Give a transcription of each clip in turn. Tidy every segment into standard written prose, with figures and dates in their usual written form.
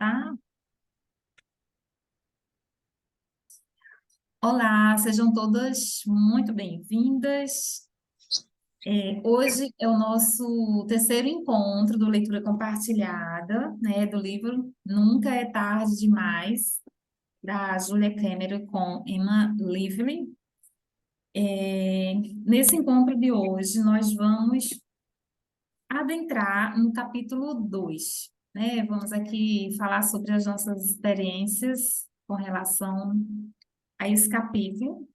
tá? Olá, sejam todas muito bem-vindas. Hoje é o nosso terceiro encontro do Leitura Compartilhada, né, do livro Nunca é Tarde Demais, da Julia Cameron com Emma Lively. Nesse encontro de hoje, nós vamos adentrar no capítulo 2, né? Vamos aqui falar sobre as nossas experiências com relação a esse capítulo,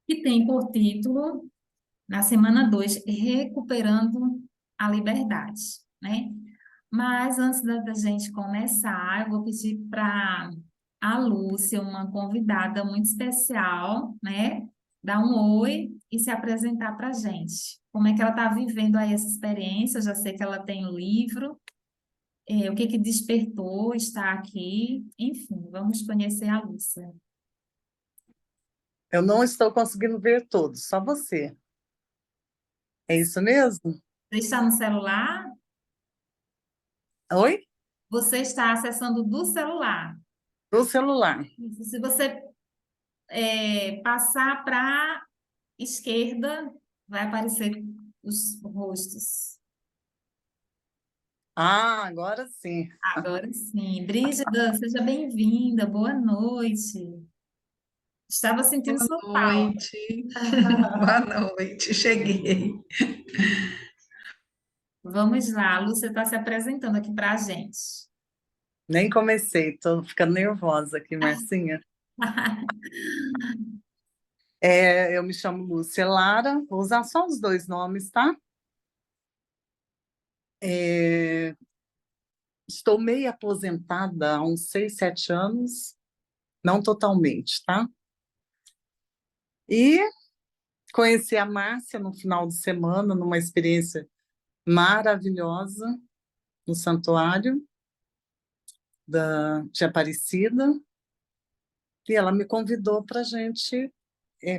que tem por título, na semana 2, Recuperando a Liberdade, né? Mas antes da gente começar, eu vou pedir para a Lúcia, uma convidada muito especial, né? Dar um oi e se apresentar para a gente. Como é que ela está vivendo aí essa experiência? Eu já sei que ela tem o livro, o que que despertou estar aqui. Enfim, vamos conhecer a Lúcia. Eu não estou conseguindo ver todos, só você. É isso mesmo? Você está no celular? Oi? Você está acessando do celular. Do celular. Isso. Se você passar para a esquerda, vai aparecer os rostos. Ah, agora sim. Agora sim. Brígida, seja bem-vinda. Boa noite. Estava sentindo Boa sua falta. noite, boa noite, cheguei. Vamos lá, a Lúcia está se apresentando aqui para a gente. Nem comecei, estou ficando nervosa aqui, Marcinha. Eu me chamo Lúcia Lara, vou usar só os dois nomes, tá? É, Estou meio aposentada há uns 6, 7 anos, não totalmente, tá? E conheci a Márcia no final de semana, numa experiência maravilhosa no santuário de Aparecida, e ela me convidou para a gente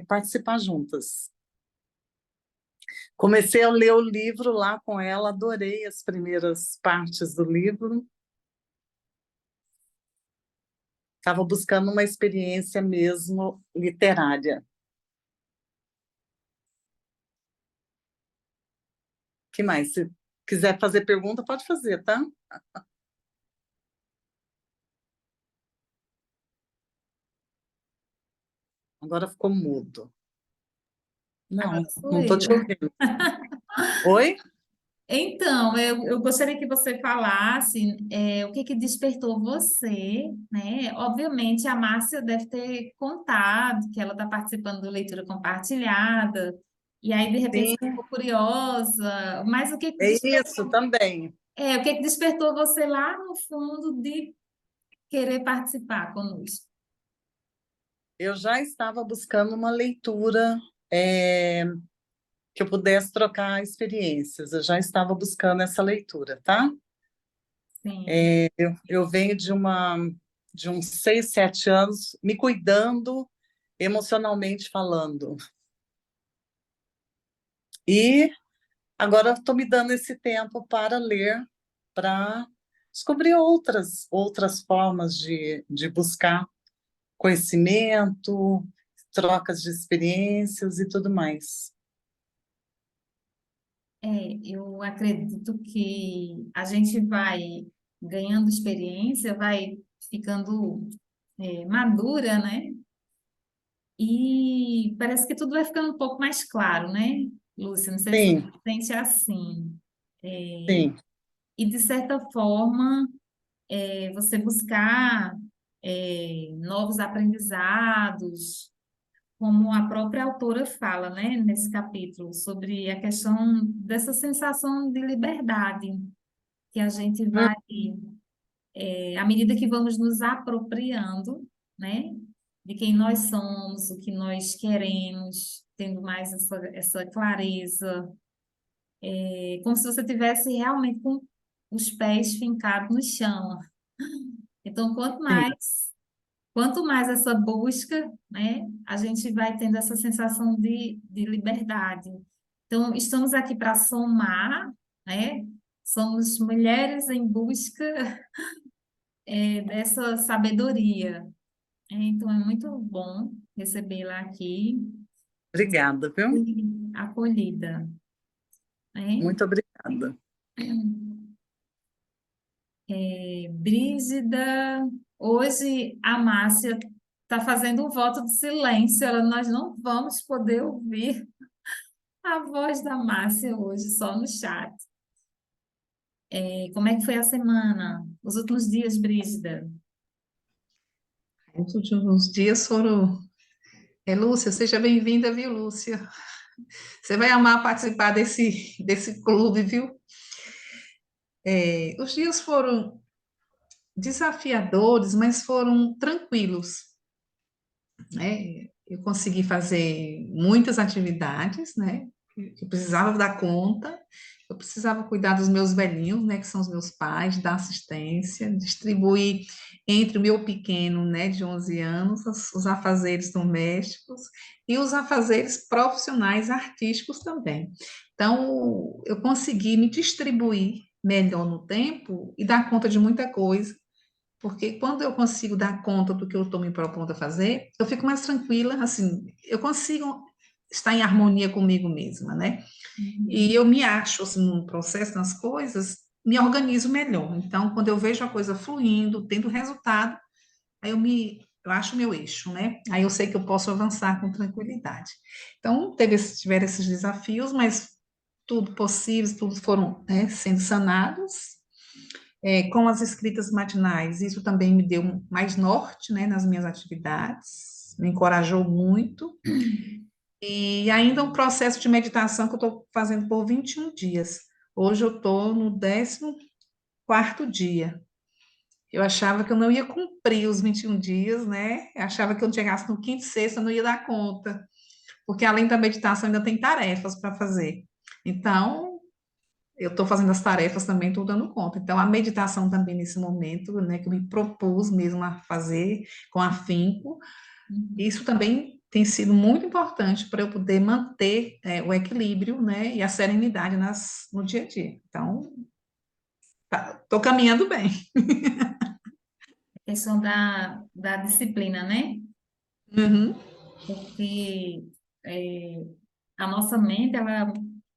participar juntas. Comecei a ler o livro lá com ela, adorei as primeiras partes do livro. Estava buscando uma experiência mesmo literária. Que mais? Se quiser fazer pergunta, pode fazer, tá? Agora ficou mudo. Agora Não, sou não estou eu. te ouvindo. Oi? Então, eu gostaria que você falasse o que que despertou você, né? Obviamente, a Márcia deve ter contado que ela está participando do Leitura Compartilhada, e aí, de repente, Sim, você ficou curiosa, mas o que que é isso também. o que que despertou você lá no fundo de querer participar conosco? Eu já estava buscando uma leitura é, que eu pudesse trocar experiências. Eu já estava buscando essa leitura, tá? Sim. Eu venho de uns 6, 7 anos me cuidando emocionalmente falando. E agora estou me dando esse tempo para ler, para descobrir outras formas de buscar conhecimento, trocas de experiências e tudo mais. Eu acredito que a gente vai ganhando experiência, vai ficando madura, né? E parece que tudo vai ficando um pouco mais claro, né, Lúcia? Não sei se você Sim, sente assim. É, sim. e, de certa forma, você buscar novos aprendizados, como a própria autora fala, né, nesse capítulo, sobre a questão dessa sensação de liberdade que a gente Hum, vai, à medida que vamos nos apropriando, né, de quem nós somos, o que nós queremos, tendo mais essa clareza, como se você tivesse realmente com os pés fincados no chão. Então, sim, quanto mais essa busca, né, a gente vai tendo essa sensação de liberdade. Então, estamos aqui para somar, né? Somos mulheres em busca dessa sabedoria. Então, é muito bom recebê-la aqui, Obrigada, viu? e acolhida, né? Muito obrigada. Brígida, hoje a Márcia está fazendo um voto de silêncio, nós não vamos poder ouvir a voz da Márcia hoje, só no chat. Como é que foi a semana? Os últimos dias, Brígida? Os últimos dias foram. Lúcia, seja bem-vinda, viu, Lúcia? Você vai amar participar desse clube, viu? Os dias foram desafiadores, mas foram tranquilos, né? Eu consegui fazer muitas atividades, né? Que eu precisava dar conta, eu precisava cuidar dos meus velhinhos, né? Que são os meus pais, dar assistência, distribuir entre o meu pequeno, né? De 11 anos, os afazeres domésticos e os afazeres profissionais artísticos também. Então, eu consegui me distribuir melhor no tempo e dar conta de muita coisa, porque quando eu consigo dar conta do que eu estou me propondo a fazer, eu fico mais tranquila, assim, eu consigo estar em harmonia comigo mesma, né? E Uhum. eu me acho, assim, no processo, nas coisas, me organizo melhor. Então, quando eu vejo a coisa fluindo, tendo resultado, eu acho o meu eixo, né? Aí eu sei que eu posso avançar com tranquilidade. Então, tiveram esses desafios, mas tudo possível, tudo foram, né, sendo sanados, com as escritas matinais, isso também me deu mais norte, né, nas minhas atividades, me encorajou muito. E ainda um processo de meditação que eu estou fazendo por 21 dias. Hoje eu estou no 14º dia. Eu achava que eu não ia cumprir os 21 dias, né? Eu achava que eu chegasse no quinto e sexto, eu não ia dar conta, porque além da meditação ainda tem tarefas para fazer. Então, eu estou fazendo as tarefas também, estou dando conta. Então, a meditação também nesse momento, né, que eu me propus mesmo a fazer com afinco, Uhum. isso também tem sido muito importante para eu poder manter o equilíbrio, né, e a serenidade no dia a dia. Então, estou caminhando bem. Questão da disciplina, né? Uhum. Porque a nossa mente, ela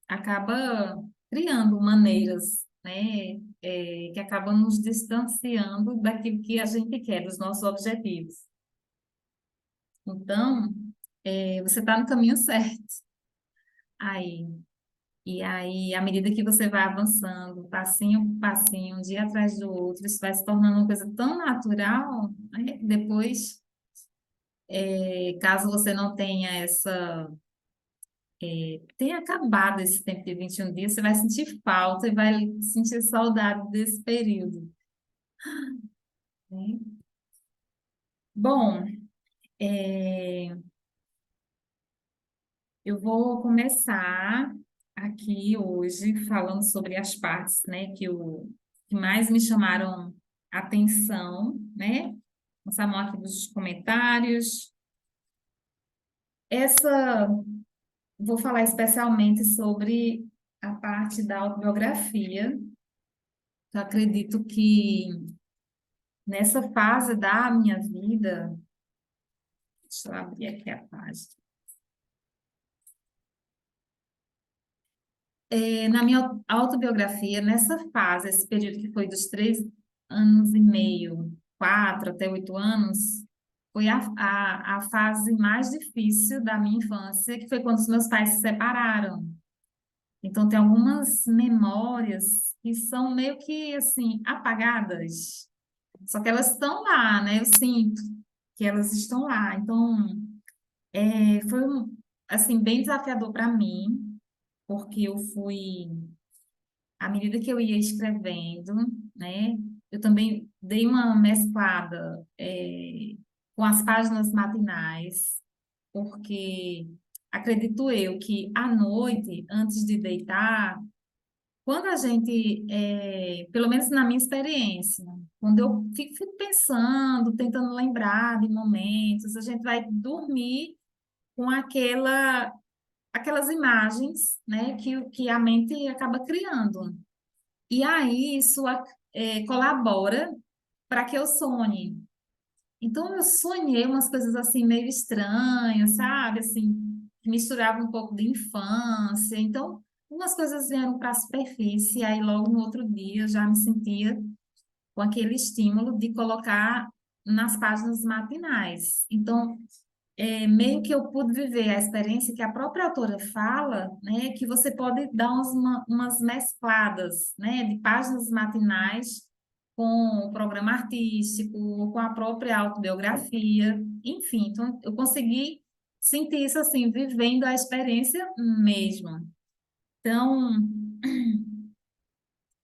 acaba criando maneiras, né? Que acabam nos distanciando daquilo que a gente quer, dos nossos objetivos. Então, você está no caminho certo. Aí, e aí, à medida que você vai avançando, passinho por passinho, um dia atrás do outro, isso vai se tornando uma coisa tão natural, né? Depois, caso você não tenha tenha acabado esse tempo de 21 dias, você vai sentir falta e vai sentir saudade desse período, né? Bom, é, eu vou começar aqui hoje falando sobre as partes, né, que mais me chamaram atenção, né? Lançar mão aqui dos comentários. Essa, vou falar especialmente sobre a parte da autobiografia. Eu acredito que nessa fase da minha vida, deixa eu abrir aqui a página. Na minha autobiografia, nessa fase, esse período que foi dos 3 anos e meio, 4 até 8 anos, foi a fase mais difícil da minha infância, que foi quando os meus pais se separaram. Então, tem algumas memórias que são meio que, assim, apagadas. Só que elas estão lá, né? Eu sinto que elas estão lá. Então, foi, assim, bem desafiador para mim, porque eu fui à medida que eu ia escrevendo, né, eu também dei uma mesclada com as páginas matinais, porque acredito eu que à noite, antes de deitar, quando a gente, pelo menos na minha experiência, quando eu fico pensando, tentando lembrar de momentos, a gente vai dormir com aquelas imagens, né, que a mente acaba criando. E aí isso colabora para que eu sonhe. Então, eu sonhei umas coisas assim meio estranhas, sabe? Assim, que misturava um pouco de infância. Então, umas coisas vieram para a superfície, e aí logo no outro dia eu já me sentia com aquele estímulo de colocar nas páginas matinais. Então, meio que eu pude viver a experiência que a própria autora fala, né, que você pode dar umas mescladas, né, de páginas matinais com o programa artístico, com a própria autobiografia, enfim, então eu consegui sentir isso assim, vivendo a experiência mesmo. Então,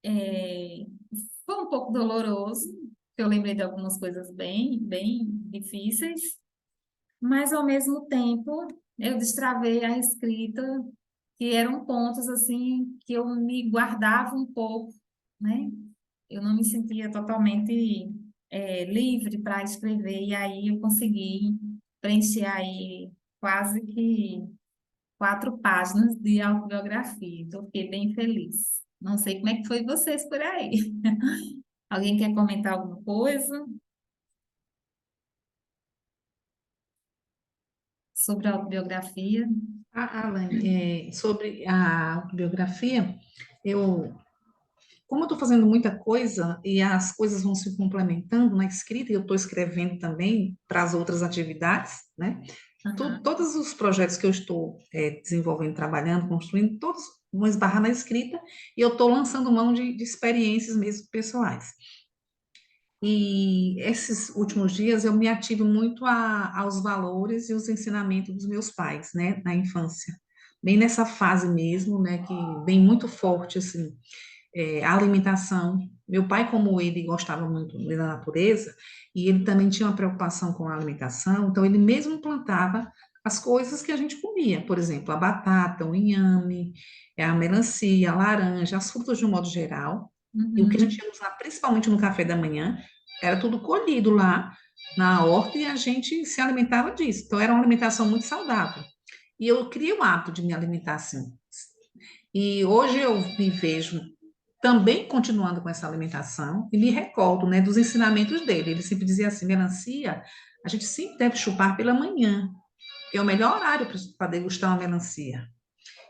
é, foi um pouco doloroso, eu lembrei de algumas coisas bem difíceis, mas ao mesmo tempo eu destravei a escrita, que eram pontos assim que eu me guardava um pouco, né? Eu não me sentia totalmente livre para escrever, e aí eu consegui preencher aí quase que 4 páginas de autobiografia. Então, fiquei bem feliz. Não sei como é que foi vocês por aí. Alguém quer comentar alguma coisa sobre a autobiografia? Alan, sobre a autobiografia, eu, como eu estou fazendo muita coisa e as coisas vão se complementando na escrita, e eu estou escrevendo também para as outras atividades, né? Aham. Todos os projetos que eu estou desenvolvendo, trabalhando, construindo, todos vão esbarrar na escrita, e eu estou lançando mão de experiências mesmo pessoais. E esses últimos dias eu me ativo muito aos valores e os ensinamentos dos meus pais, né, na infância. Bem nessa fase mesmo, né, que vem muito forte, assim, a alimentação. Meu pai, como ele gostava muito da natureza, e ele também tinha uma preocupação com a alimentação, então ele mesmo plantava as coisas que a gente comia, por exemplo, a batata, o inhame, a melancia, a laranja, as frutas de um modo geral, e o que a gente Uhum. ia usar principalmente no café da manhã, era tudo colhido lá na horta e a gente se alimentava disso. Então era uma alimentação muito saudável. E eu criei o hábito de me alimentar assim. E hoje eu me vejo também continuando com essa alimentação e me recordo, né, dos ensinamentos dele. Ele sempre dizia assim, melancia, a gente sempre deve chupar pela manhã, que é o melhor horário para degustar uma melancia.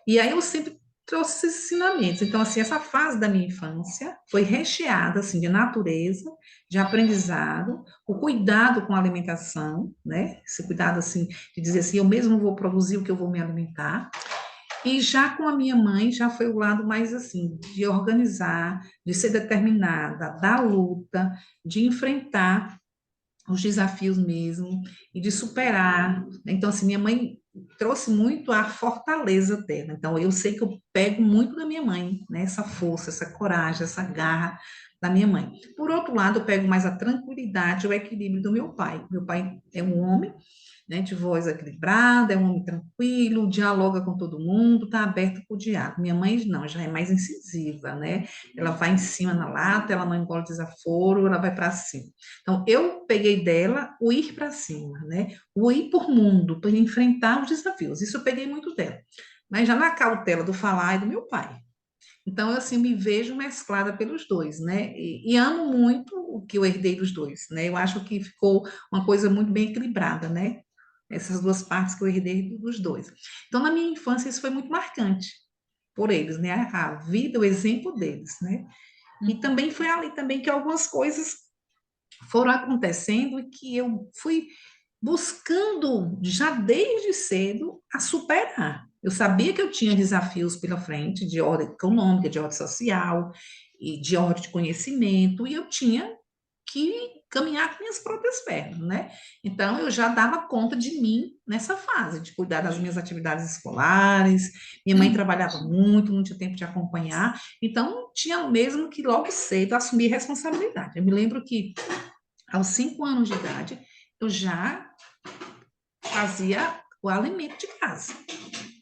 E aí eu sempre trouxe esses ensinamentos. Então, assim, essa fase da minha infância foi recheada, assim, de natureza, de aprendizado, o cuidado com a alimentação, né? Esse cuidado, assim, de dizer assim, eu mesmo vou produzir o que eu vou me alimentar. E já com a minha mãe, já foi o lado mais assim, de organizar, de ser determinada, da luta, de enfrentar os desafios mesmo e de superar. Então, assim, minha mãe trouxe muito a fortaleza dela. Então, eu sei que eu pego muito da minha mãe, né? Essa força, essa coragem, essa garra da minha mãe. Por outro lado, eu pego mais a tranquilidade, o equilíbrio do meu pai. Meu pai é um homem, né, de voz equilibrada, é um homem tranquilo, dialoga com todo mundo, está aberto para o diálogo. Minha mãe não, já é mais incisiva, né? Ela vai em cima na lata, ela não engole desaforo, ela vai para cima. Então, eu peguei dela o ir para cima, né? O ir por mundo, para enfrentar os desafios. Isso eu peguei muito dela. Mas já na cautela do falar e do meu pai. Então, eu assim, me vejo mesclada pelos dois, né? E amo muito o que eu herdei dos dois, né? Eu acho que ficou uma coisa muito bem equilibrada, né? Essas duas partes que eu herdei dos dois. Então, na minha infância, isso foi muito marcante por eles, né? A vida, o exemplo deles, né? E também foi ali também que algumas coisas foram acontecendo e que eu fui buscando já desde cedo a superar. Eu sabia que eu tinha desafios pela frente de ordem econômica, de ordem social e de ordem de conhecimento, e eu tinha que caminhar com minhas próprias pernas, né? Então eu já dava conta de mim nessa fase, de cuidar das minhas atividades escolares. Minha mãe trabalhava muito, não tinha tempo de acompanhar, então tinha mesmo que logo cedo assumir responsabilidade. Eu me lembro que aos 5 anos de idade eu já fazia o alimento de casa,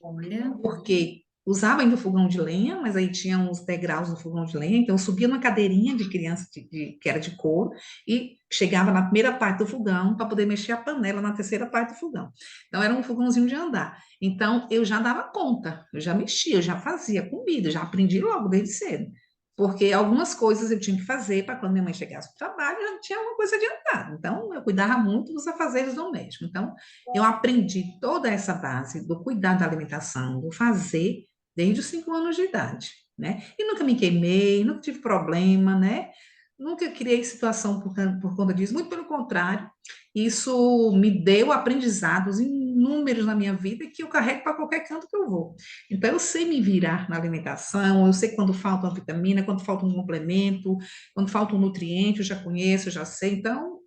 Olha, porque usava ainda o fogão de lenha, mas aí tinha uns degraus no fogão de lenha, então eu subia numa cadeirinha de criança que era de couro e chegava na primeira parte do fogão para poder mexer a panela na terceira parte do fogão. Então era um fogãozinho de andar. Então eu já dava conta, eu já mexia, eu já fazia comida, eu já aprendi logo desde cedo. porque algumas coisas eu tinha que fazer para quando minha mãe chegasse do trabalho, já tinha alguma coisa adiantada. Então, eu cuidava muito dos afazeres domésticos. Então, eu aprendi toda essa base do cuidar da alimentação, do fazer, desde os 5 anos de idade, né? E nunca me queimei, nunca tive problema, né? Nunca criei situação por conta disso, muito pelo contrário, isso me deu aprendizados inúmeros na minha vida que eu carrego para qualquer canto que eu vou. Então, eu sei me virar na alimentação, eu sei quando falta uma vitamina, quando falta um complemento, quando falta um nutriente, eu já conheço, eu já sei. Então,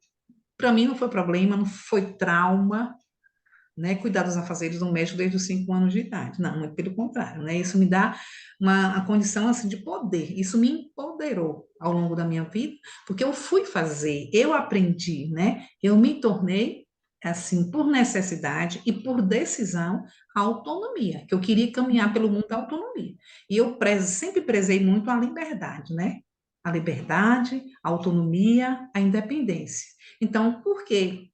para mim não foi problema, não foi trauma, né? Cuidar dos afazeres domésticos desde os 5 anos de idade. Não, muito pelo contrário, né? Isso me dá uma condição assim de poder. Isso me empoderou ao longo da minha vida, porque eu fui fazer, eu aprendi, né? Eu me tornei assim por necessidade e por decisão a autonomia, que eu queria caminhar pelo mundo da autonomia. E eu sempre prezei muito a liberdade, né? A liberdade, a autonomia, a independência. Então, por quê?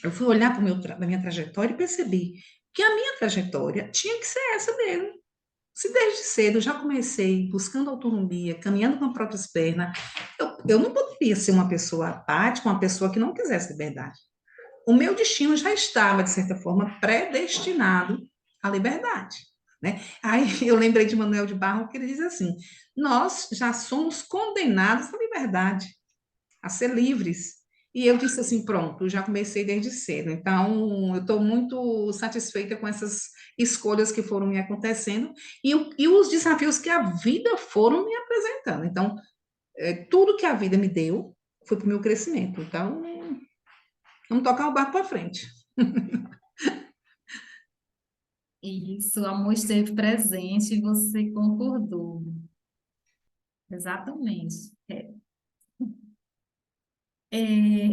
Eu fui olhar para a minha trajetória e percebi que a minha trajetória tinha que ser essa mesmo. Se desde cedo eu já comecei buscando autonomia, caminhando com as próprias pernas, eu não poderia ser uma pessoa apática, uma pessoa que não quisesse liberdade. O meu destino já estava, de certa forma, predestinado à liberdade. Né? Aí eu lembrei de Manuel de Barro, que ele diz assim: nós já somos condenados à liberdade, a ser livres. E eu disse assim, pronto, eu já comecei desde cedo. Então, eu estou muito satisfeita com essas escolhas que foram me acontecendo e os desafios que a vida foram me apresentando. Então, tudo que a vida me deu foi para o meu crescimento. Então, vamos tocar o barco para frente. Isso, o amor esteve presente e você concordou. Exatamente. É,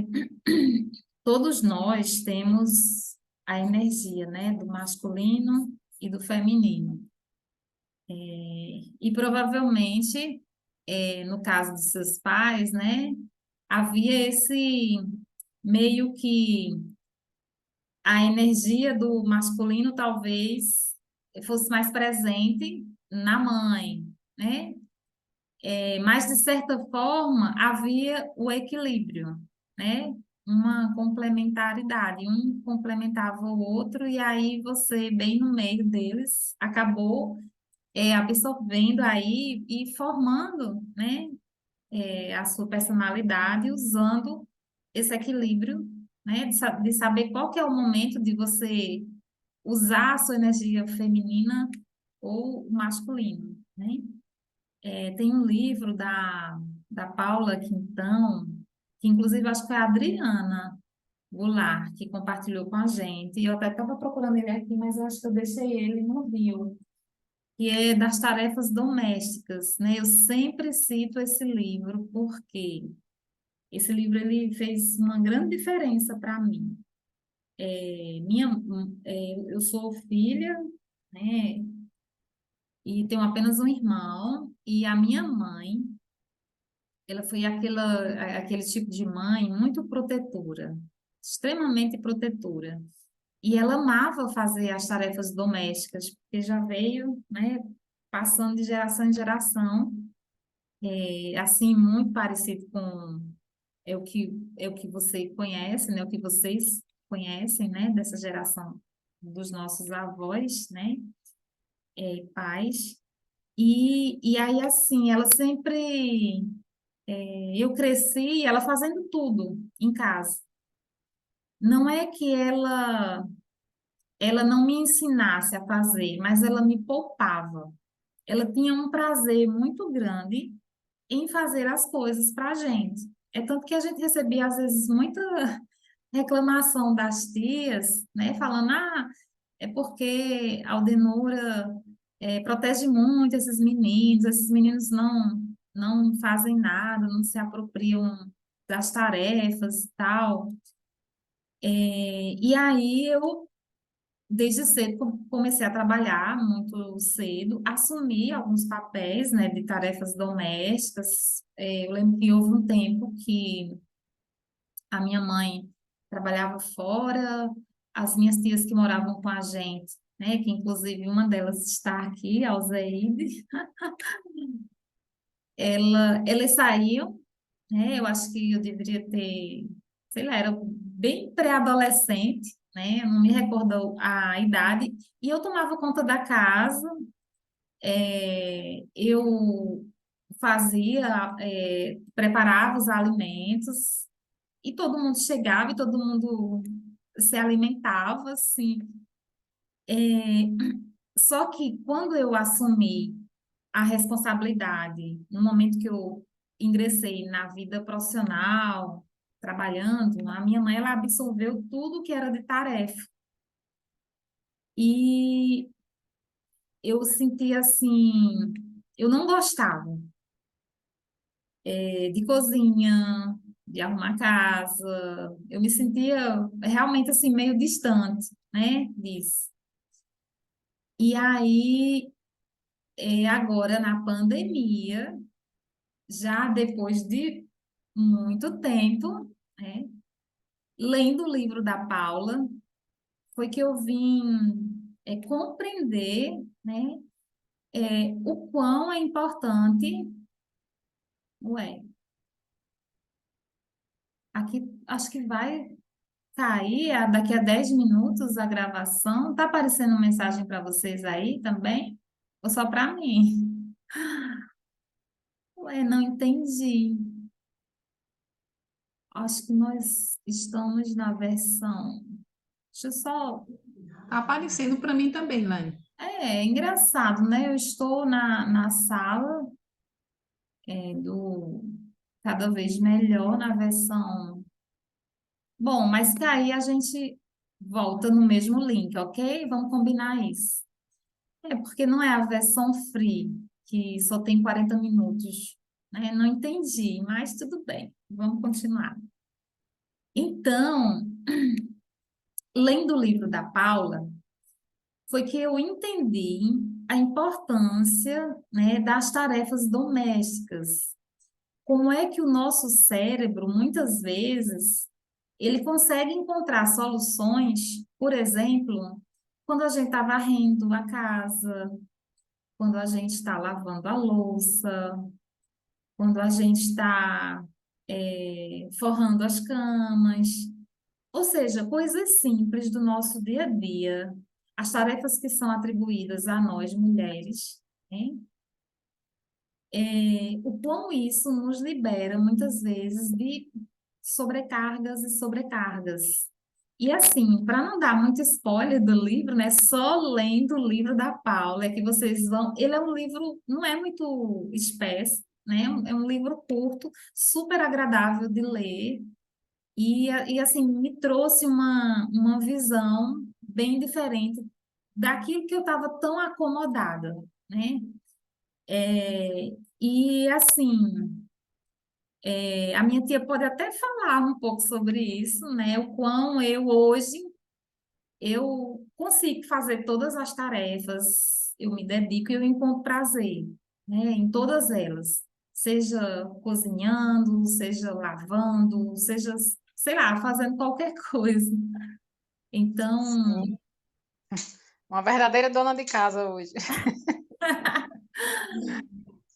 todos nós temos a energia, né, do masculino e do feminino. E provavelmente, no caso dos seus pais, né, havia esse meio que a energia do masculino talvez fosse mais presente na mãe, né? Mas, de certa forma, havia o equilíbrio, né? Uma complementaridade, um complementava o outro, e aí você, bem no meio deles, acabou absorvendo aí e formando, né? A sua personalidade, usando esse equilíbrio, né? De saber qual que é o momento de você usar a sua energia feminina ou masculino, né? Tem um livro da Paula Quintão, que inclusive acho que foi a Adriana Goulart que compartilhou com a gente, e eu até estava procurando ele aqui, mas eu acho que eu deixei ele no Rio, que é das tarefas domésticas, né? Eu sempre cito esse livro porque esse livro ele fez uma grande diferença para mim. Eu sou filha, né? E tenho apenas um irmão, e a minha mãe, ela foi aquele tipo de mãe muito protetora, extremamente protetora. E ela amava fazer as tarefas domésticas, porque já veio, né, passando de geração em geração, assim, muito parecido com o que você conhece, né, o que vocês conhecem, né, dessa geração dos nossos avós, né, pais. E aí, assim, ela sempre eu cresci ela fazendo tudo em casa. Não é que ela não me ensinasse a fazer, mas ela me poupava. Ela tinha um prazer muito grande em fazer as coisas para a gente. É tanto que a gente recebia, às vezes, muita reclamação das tias, né? Falando, é porque a Aldenora protege muito esses meninos não fazem nada, não se apropriam das tarefas e tal. E aí eu, desde cedo, comecei a trabalhar muito cedo, assumi alguns papéis, né, de tarefas domésticas. Eu lembro que houve um tempo que a minha mãe trabalhava fora, as minhas tias que moravam com a gente, né, que inclusive uma delas está aqui, a Alzeide, elas saíam, né? Eu acho que eu deveria ter, sei lá, era bem pré-adolescente, né? Eu não me recordo a idade. E eu tomava conta da casa, eu fazia, preparava os alimentos, e todo mundo chegava e todo mundo se alimentava, assim. Só que quando eu assumi a responsabilidade, no momento que eu ingressei na vida profissional, trabalhando, a minha mãe ela absorveu tudo que era de tarefa. E eu senti assim, eu não gostava de cozinha, de arrumar casa. Eu me sentia realmente assim meio distante, né, disso. E aí, agora na pandemia, já depois de muito tempo, né, lendo o livro da Paula, foi que eu vim compreender, né, o quão é importante, ué, aqui acho que vai cair daqui a 10 minutos a gravação. Tá aparecendo mensagem para vocês aí também? Ou só para mim? Ué, não entendi. Acho que nós estamos na versão. Deixa eu só. Tá aparecendo para mim também, Lani. É engraçado, né? Eu estou na sala do Cada Vez Melhor, na versão. Bom, mas que aí a gente volta no mesmo link, ok? Vamos combinar isso. É porque não é a versão free, que só tem 40 minutos, né? Não entendi, mas tudo bem. Vamos continuar. Então, lendo o livro da Paula, foi que eu entendi a importância, né, das tarefas domésticas. Como é que o nosso cérebro, muitas vezes, ele consegue encontrar soluções, por exemplo, quando a gente está varrendo a casa, quando a gente está lavando a louça, quando a gente está forrando as camas, ou seja, coisas simples do nosso dia a dia, as tarefas que são atribuídas a nós mulheres, né? O quão isso nos libera muitas vezes de sobrecargas e sobrecargas. E assim, para não dar muito spoiler do livro, né? Só lendo o livro da Paula é que vocês vão. Ele é um livro, não é muito espesso, né? É um livro curto, super agradável de ler. E assim, me trouxe uma visão bem diferente daquilo que eu estava tão acomodada, né? E assim, a minha tia pode até falar um pouco sobre isso, né? O quão eu hoje eu consigo fazer todas as tarefas, eu me dedico e eu encontro prazer, né? Em todas elas, seja cozinhando, seja lavando, seja, sei lá, fazendo qualquer coisa. Então, Sim, uma verdadeira dona de casa hoje.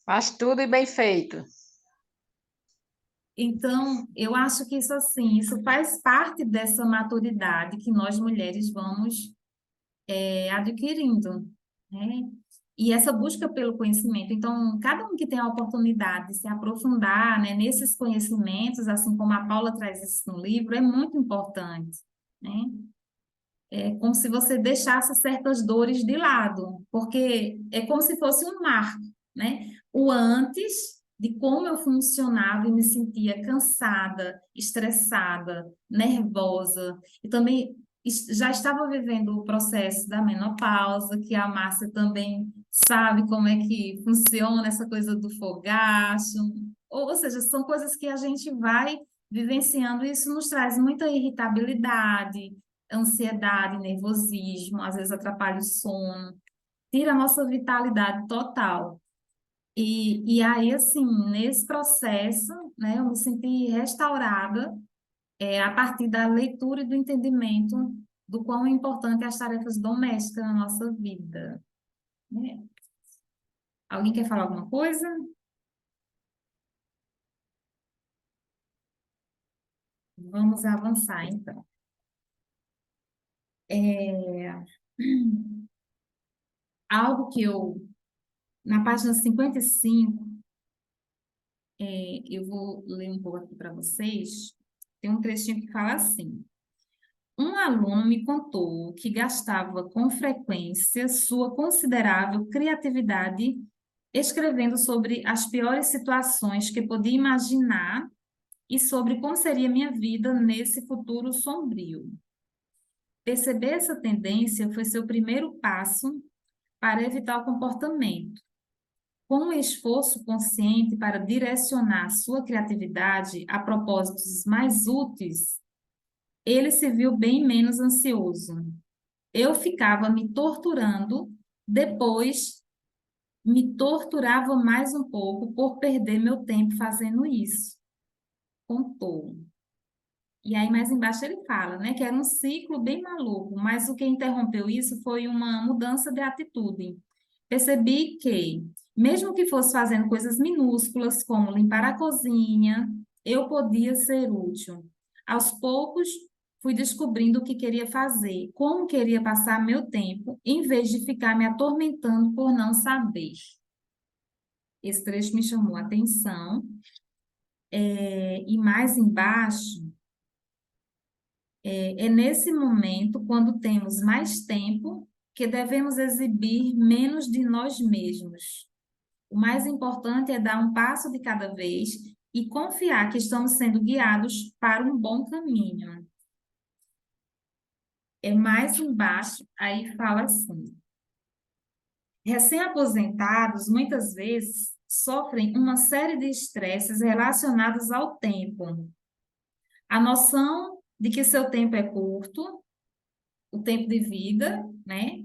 Faz tudo e bem feito. eu acho que isso assim, isso faz parte dessa maturidade que nós mulheres vamos adquirindo, né? E essa busca pelo conhecimento. Então, cada um que tem a oportunidade de se aprofundar, né, nesses conhecimentos, assim como a Paula traz isso no livro, é muito importante, né? É como se você deixasse certas dores de lado, porque é como se fosse um marco, né? O antes de como eu funcionava e me sentia cansada, estressada, nervosa, e também já estava vivendo o processo da menopausa, que a Márcia também sabe como é que funciona essa coisa do fogacho, ou seja, são coisas que a gente vai vivenciando, e isso nos traz muita irritabilidade, ansiedade, nervosismo, às vezes atrapalha o sono, tira a nossa vitalidade total. E aí, assim, nesse processo, né, eu me senti restaurada a partir da leitura e do entendimento do quão é importante as tarefas domésticas na nossa vida, né? Alguém quer falar alguma coisa? Vamos avançar, então. É, Algo que na página 55, eu vou ler um pouco aqui para vocês. Tem um trechinho que fala assim: um aluno me contou que gastava com frequência sua considerável criatividade escrevendo sobre as piores situações que podia imaginar e sobre como seria minha vida nesse futuro sombrio. Perceber essa tendência foi seu primeiro passo para evitar o comportamento. Com um esforço consciente para direcionar sua criatividade a propósitos mais úteis, ele se viu bem menos ansioso. Eu ficava me torturando, depois me torturava mais um pouco por perder meu tempo fazendo isso. Contou. E aí, mais embaixo, ele fala, né, que era um ciclo bem maluco, mas o que interrompeu isso foi uma mudança de atitude. Percebi que, mesmo que fosse fazendo coisas minúsculas, como limpar a cozinha, eu podia ser útil. Aos poucos, fui descobrindo o que queria fazer, como queria passar meu tempo, em vez de ficar me atormentando por não saber. Esse trecho me chamou a atenção. E mais embaixo, é nesse momento, quando temos mais tempo, que devemos exibir menos de nós mesmos. O mais importante é dar um passo de cada vez e confiar que estamos sendo guiados para um bom caminho. Mais embaixo, aí fala assim: recém-aposentados, muitas vezes, sofrem uma série de estresses relacionados ao tempo. A noção de que seu tempo é curto, o tempo de vida, né?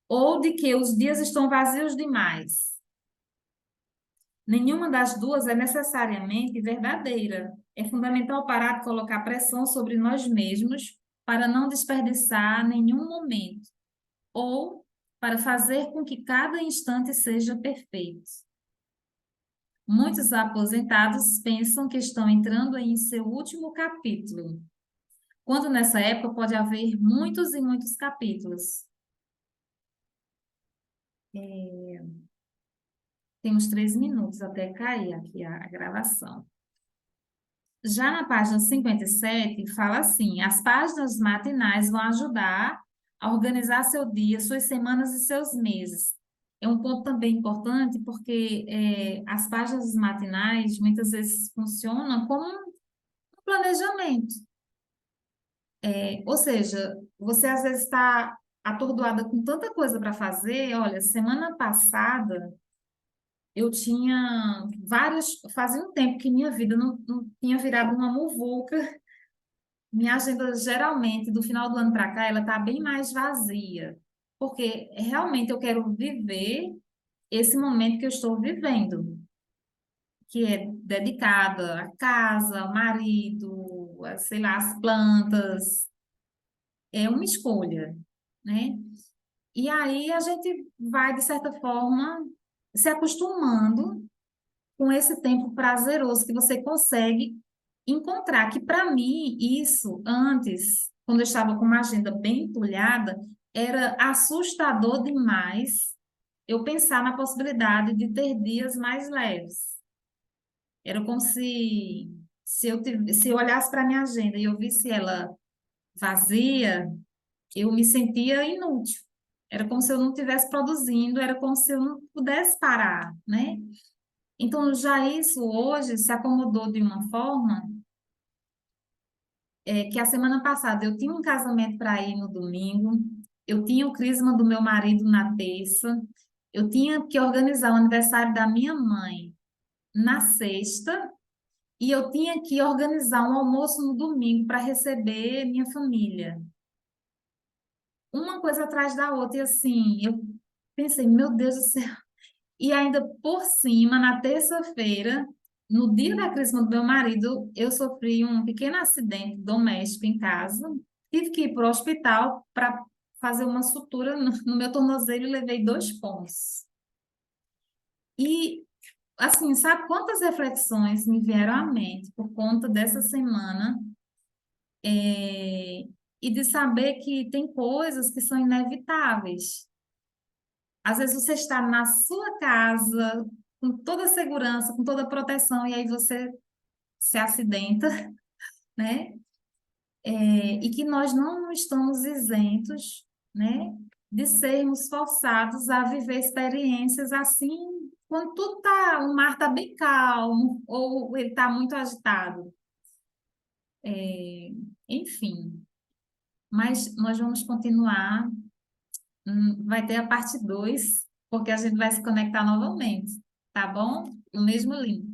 Ou de que os dias estão vazios demais. Nenhuma das duas é necessariamente verdadeira. É fundamental parar de colocar pressão sobre nós mesmos para não desperdiçar nenhum momento, ou para fazer com que cada instante seja perfeito. Muitos aposentados pensam que estão entrando em seu último capítulo, quando nessa época pode haver muitos e muitos capítulos. Temos 3 minutos até cair aqui a gravação. Já na página 57, fala assim: as páginas matinais vão ajudar a organizar seu dia, suas semanas e seus meses. É um ponto também importante, porque as páginas matinais muitas vezes funcionam como um planejamento. Ou seja, você às vezes está atordoada com tanta coisa para fazer. Olha, semana passada eu tinha fazia um tempo que minha vida não tinha virado uma muvuca. Minha agenda, geralmente, do final do ano para cá, ela está bem mais vazia, porque realmente eu quero viver esse momento que eu estou vivendo, que é dedicada à casa, ao marido, sei lá, às plantas. É uma escolha, né? E aí a gente vai, de certa forma, se acostumando com esse tempo prazeroso que você consegue encontrar. Que para mim, isso antes, quando eu estava com uma agenda bem entulhada, era assustador demais eu pensar na possibilidade de ter dias mais leves. Era como se eu olhasse para a minha agenda e eu visse ela vazia, eu me sentia inútil. Era como se eu não estivesse produzindo, era como se eu não pudesse parar, né? Então, já isso hoje se acomodou de uma forma que a semana passada eu tinha um casamento para ir no domingo, eu tinha o crisma do meu marido na terça, eu tinha que organizar o aniversário da minha mãe na sexta, e eu tinha que organizar um almoço no domingo para receber minha família. Uma coisa atrás da outra, e assim, eu pensei, meu Deus do céu. E ainda por cima, na terça-feira, no dia da crisma do meu marido, eu sofri um pequeno acidente doméstico em casa. Tive que ir para o hospital para fazer uma sutura no meu tornozelo e levei 2 pontos. E assim, sabe quantas reflexões me vieram à mente por conta dessa semana? É, e de saber que tem coisas que são inevitáveis. Às vezes você está na sua casa, com toda a segurança, com toda a proteção, e aí você se acidenta, né? E que nós não estamos isentos, né, de sermos forçados a viver experiências assim, quando tudo tá, o mar está bem calmo, ou ele está muito agitado. Enfim, mas nós vamos continuar. Vai ter a parte 2 porque a gente vai se conectar novamente, tá bom? No mesmo link.